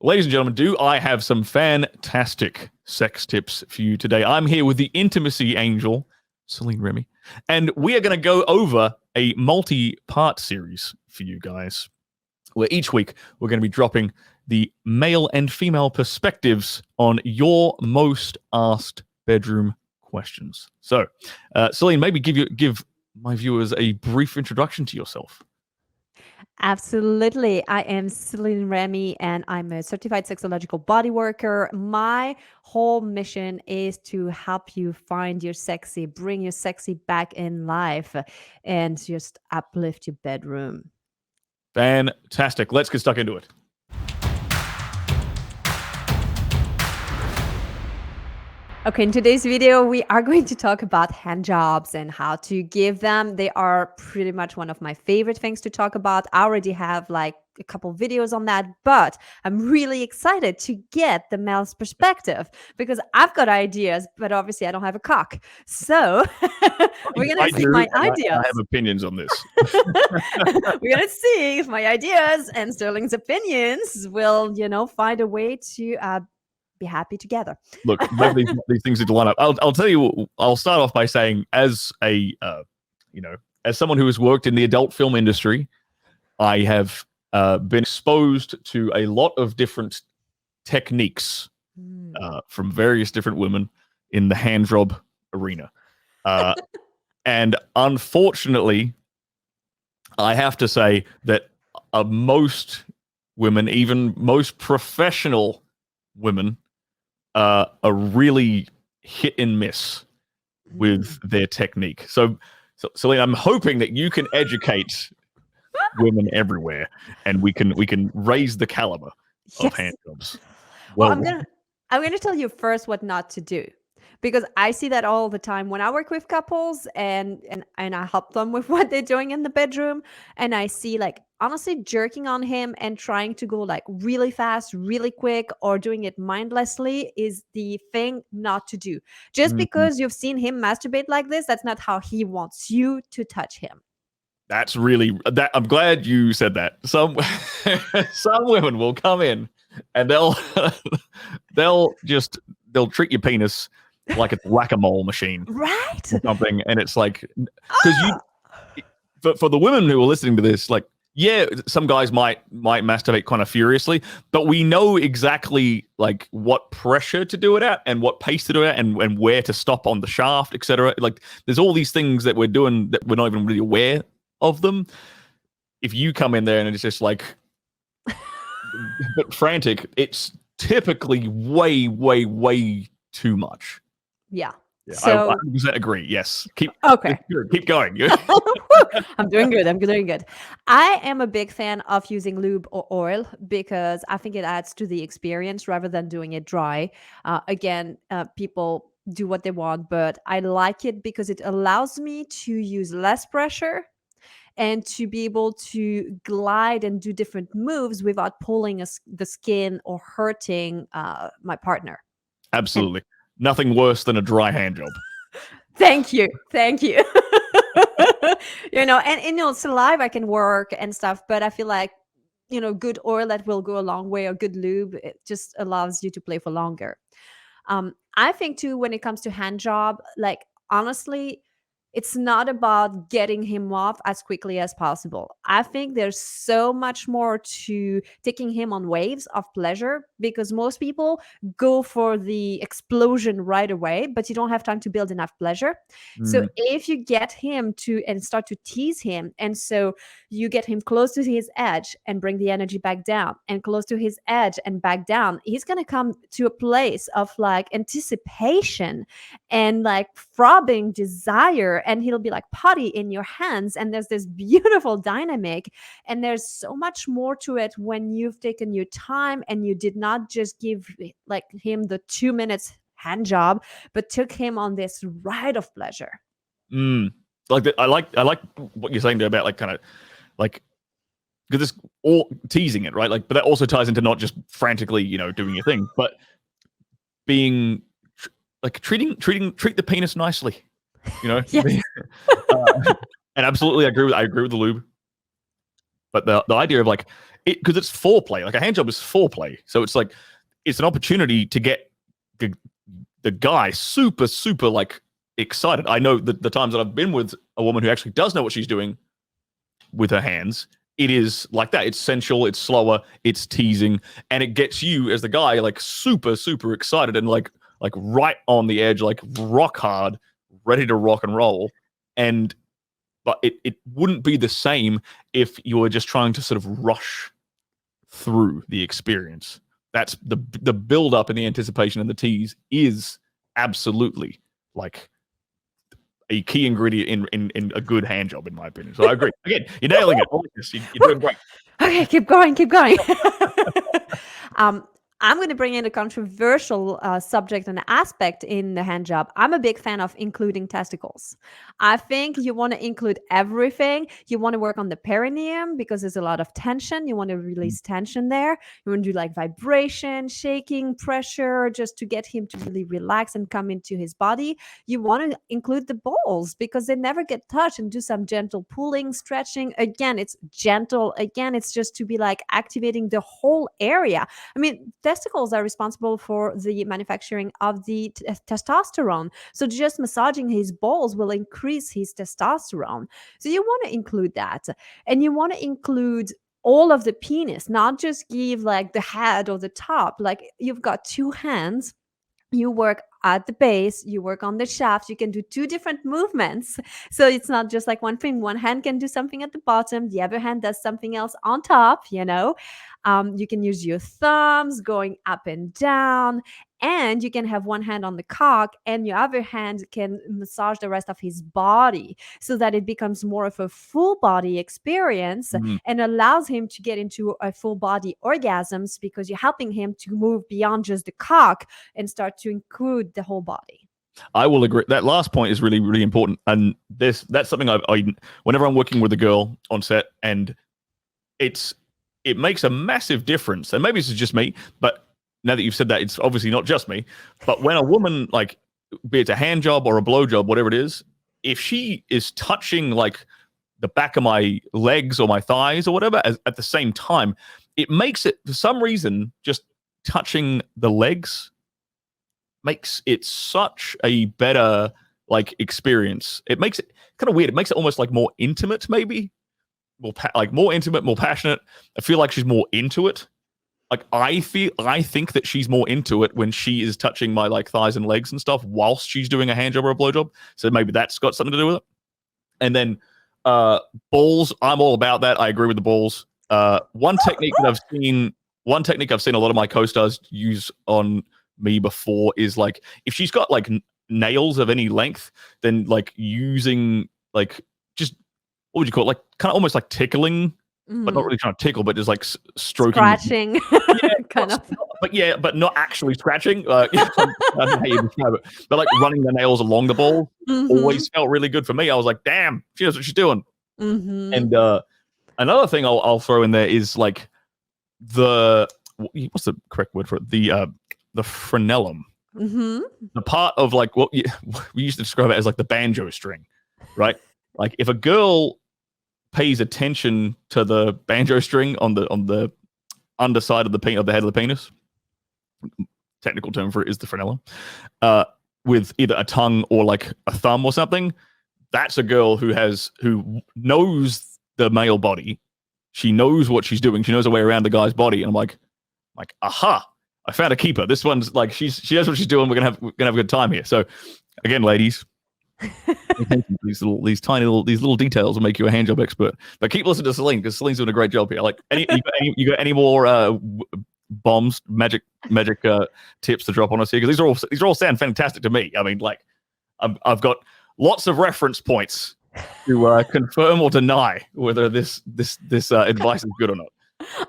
Ladies and gentlemen, do I have some fantastic sex tips for you today? I'm here with the intimacy angel, Celine Remy, and we are going to go over a multi-part series for you guys, where each week we're going to be dropping the male and female perspectives on your most asked bedroom questions. So, Celine, maybe give my viewers a brief introduction to yourself. Absolutely. I am Celine Remy and I'm a certified sexological body worker. My whole mission is to help you find your sexy, bring your sexy back in life, and just uplift your bedroom. Fantastic. Let's get stuck into it. Okay, in today's video, we are going to talk about hand jobs and how to give them. They are pretty much one of my favorite things to talk about. I already have like a couple videos on that, but I'm really excited to get the male's perspective because I've got ideas, but obviously I don't have a cock. So we're going to see my ideas. I have opinions on this. We're going to see if my ideas and Stirling's opinions will, find a way to be happy together. Look, these things need to line up. I'll tell you. I'll start off by saying, as a as someone who has worked in the adult film industry, I have been exposed to a lot of different techniques from various different women in the hand job arena, and unfortunately, I have to say that most women, even most professional women, are really hit and miss with their technique. So Celine, I'm hoping that you can educate women everywhere, and we can raise the caliber of hand jobs. Well, I'm gonna tell you first what not to do, because I see that all the time when I work with couples and I help them with what they're doing in the bedroom, and I see like honestly jerking on him and trying to go like really fast, really quick, or doing it mindlessly is the thing not to do. Just because you've seen him masturbate like this, that's not how he wants you to touch him. That's really that. I'm glad you said that. Some women will come in and they'll treat your penis like it's whack-a-mole machine, right? Or something, and it's like, because for the women who are listening to this, like, yeah, some guys might masturbate kind of furiously, but we know exactly like what pressure to do it at and what pace to do it at and where to stop on the shaft, etc. Like, there's all these things that we're doing that we're not even really aware of them. If you come in there and it's just like but frantic, it's typically way too much. Yeah. So I 100% agree. Yes. Keep going. I'm doing good. I am a big fan of using lube or oil because I think it adds to the experience rather than doing it dry. Again, people do what they want, but I like it because it allows me to use less pressure and to be able to glide and do different moves without pulling the skin or hurting my partner. Absolutely. Nothing worse than a dry hand job. Thank you. And saliva can work and stuff, but I feel like, good oil that will go a long way, or good lube, it just allows you to play for longer. I think too, when it comes to hand job, like honestly, it's not about getting him off as quickly as possible. I think there's so much more to taking him on waves of pleasure, because most people go for the explosion right away, but you don't have time to build enough pleasure. So if you get him to and start to tease him, and so you get him close to his edge and bring the energy back down, and close to his edge and back down, he's going to come to a place of like anticipation and like throbbing desire, and he'll be like putty in your hands, and there's this beautiful dynamic, and there's so much more to it when you've taken your time and you did not just give like him the 2 minutes hand job, but took him on this ride of pleasure. Like I like what you're saying there about like kind of like, because it's all teasing it, right? Like, but that also ties into not just frantically, doing your thing, but being like treat the penis nicely. Yes. And absolutely, I agree with the lube. But the idea of like, because it's foreplay. Like a hand job is foreplay, so it's like it's an opportunity to get the guy super like excited. I know that the times that I've been with a woman who actually does know what she's doing with her hands, it is like that. It's sensual, it's slower, it's teasing, and it gets you as the guy like super excited and like right on the edge, like rock hard, ready to rock and roll. And but it wouldn't be the same if you were just trying to sort of rush through the experience. That's the build up and the anticipation and the tease is absolutely like a key ingredient in a good hand job, in my opinion. So I agree. Again, you're nailing it. You're doing great. Okay, keep going. I'm going to bring in a controversial subject and aspect in the hand job. I'm a big fan of including testicles. I think you want to include everything. You want to work on the perineum because there's a lot of tension. You want to release tension there. You want to do like vibration, shaking, pressure, just to get him to really relax and come into his body. You want to include the balls because they never get touched, and do some gentle pulling, stretching. Again, it's gentle. Again, it's just to be like activating the whole area. I mean, testicles are responsible for the manufacturing of the testosterone. So just massaging his balls will increase his testosterone. So you want to include that. And you want to include all of the penis, not just give like the head or the top. Like you've got two hands. You work at the base, you work on the shaft, you can do two different movements. So it's not just like one thing. One hand can do something at the bottom, the other hand does something else on top, you know. You can use your thumbs going up and down, and you can have one hand on the cock and your other hand can massage the rest of his body so that it becomes more of a full body experience and allows him to get into a full body orgasms because you're helping him to move beyond just the cock and start to include the whole body. I will agree. That last point is really important, and that's something I whenever I'm working with a girl on set, and it makes a massive difference. And maybe this is just me, but now that you've said that, it's obviously not just me. But when a woman, like, be it a hand job or a blow job, whatever it is, if she is touching like the back of my legs or my thighs or whatever at the same time, it makes it, for some reason, just touching the legs makes it such a better like experience. It makes it kind of weird. It makes it almost like more intimate, maybe more intimate, more passionate. I feel like she's more into it. Like I think that she's more into it when she is touching my like thighs and legs and stuff whilst she's doing a hand job or a blow job. So maybe that's got something to do with it. And then balls, I'm all about that. I agree with the balls. One technique I've seen a lot of my co-stars use on me before is like if she's got like nails of any length, then like using like just what would you call it? Like kind of almost like tickling, but not really trying to tickle, but just like stroking, scratching, kind of. But not actually scratching. I don't know how you describe it, but like running the nails along the ball always felt really good for me. I was like, damn, she knows what she's doing. And another thing I'll throw in there is like what's the correct word for it? The frenulum. The part of like what we used to describe it as like the banjo string, right? Like if a girl pays attention to the banjo string on the underside of the head of the penis, technical term for it is the frenulum, with either a tongue or like a thumb or something, that's a girl who knows the male body. She knows what she's doing. She knows her way around the guy's body. And I'm like, aha, I found a keeper. This one's like she knows what she's doing. We're gonna have a good time here. So again, ladies, these little details will make you a hand job expert. But keep listening to Celine because Celine's doing a great job here. Like, you got any more bombs, magic tips to drop on us here? Because these are all sound fantastic to me. I mean, like, I've got lots of reference points to confirm or deny whether this advice is good or not.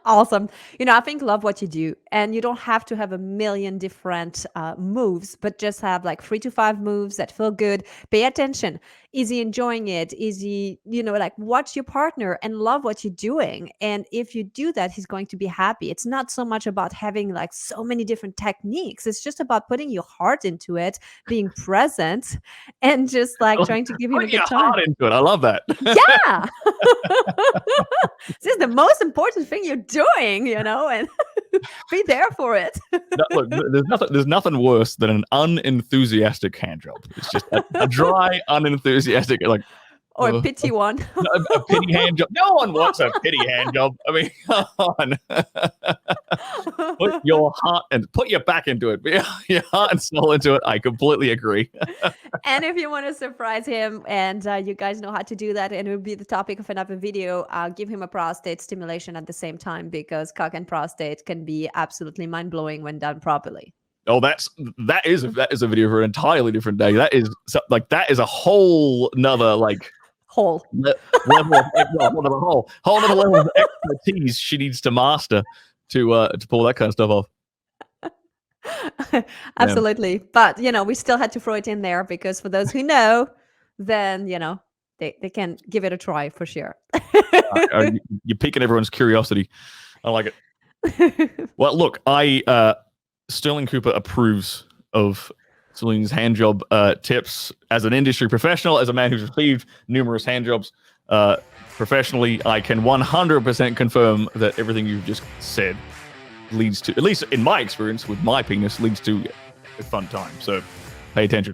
Awesome. I think love what you do, and you don't have to have a million different moves, but just have like 3 to 5 moves that feel good. Pay attention. Is he enjoying it? Is he, like, watch your partner and love what you're doing. And if you do that, he's going to be happy. It's not so much about having like so many different techniques. It's just about putting your heart into it, being present, and just like trying to give him a Put your good time. heart into it. I love that. Yeah. This is the most important thing you're doing, and be there for it. No, look, there's nothing worse than an unenthusiastic hand job. It's just a dry, unenthusiastic, like, Or a pity one. a pity hand job. No one wants a pity hand job. I mean, come on. Put your heart and put your back into it. Your heart and soul into it. I completely agree. And if you want to surprise him, and you guys know how to do that, and it will be the topic of another video, give him a prostate stimulation at the same time, because cock and prostate can be absolutely mind-blowing when done properly. Oh, that is a video for an entirely different day. That is a whole nother Whole level of whole nother level of expertise she needs to master to pull that kind of stuff off. Absolutely. But we still had to throw it in there, because for those who know, then they can give it a try for sure. You're piquing everyone's curiosity. I like it. Well, look, Sterling Cooper approves of Celine's hand job tips. As an industry professional, as a man who's received numerous hand jobs professionally, I can 100% confirm that everything you've just said leads to, at least in my experience with my penis, leads to a fun time. So pay attention.